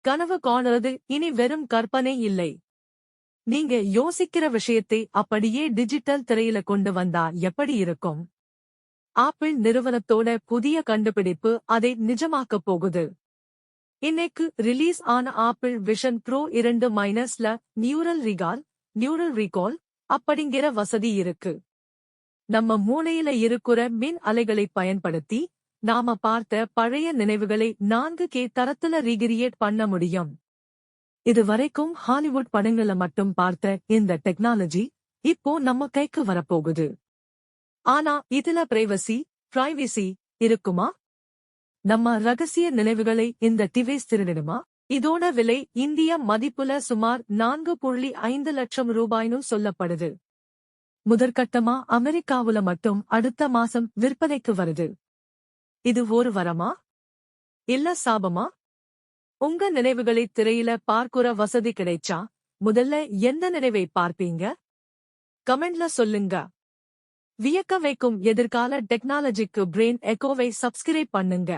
கனவு காணுறது இனி வெறும் கற்பனை இல்லை. நீங்க யோசிக்கிற விஷயத்தை அப்படியே டிஜிட்டல் திரையில கொண்டு வந்தா எப்படி இருக்கும்? ஆப்பிள் நிறுவனத்தோட புதிய கண்டுபிடிப்பு அதை நிஜமாக்கப் போகுது. இன்னைக்கு ரிலீஸ் ஆன apple Vision Pro 2 neural recall அப்படிங்கிற வசதி இருக்கு. நம்ம மூளையில இருக்கிற மின் அலைகளைப் பயன்படுத்தி நாம பார்த்த பழைய நினைவுகளை 4K தரத்துல ரீகிரியேட் பண்ண முடியும். இதுவரைக்கும் ஹாலிவுட் படங்கள மட்டும் பார்த்த இந்த டெக்னாலஜி இப்போ நம்ம கைக்கு வரப்போகுது. ஆனா இதுல பிரைவசி இருக்குமா? நம்ம ரகசிய நினைவுகளை இந்த டிவைஸ் திருடிடுமா? இதோட விலை இந்திய மதிப்புல சுமார் 4.5 லட்சம் ரூபாய்னு சொல்லப்படுது. முதற்கட்டமா அமெரிக்காவுல மட்டும் அடுத்த மாசம் விற்பனைக்கு வருது. இது ஒரு வரமா? இல்ல சாபமா? உங்க நினைவுகளை திரையில பார்க்குற வசதி கிடைச்சா முதல்ல எந்த நினைவை பார்ப்பீங்க? கமெண்ட்ல சொல்லுங்க. வியக்க வைக்கும் எதிர்கால டெக்னாலஜிக்கு பிரெயின் எக்கோவை சப்ஸ்கிரைப் பண்ணுங்க.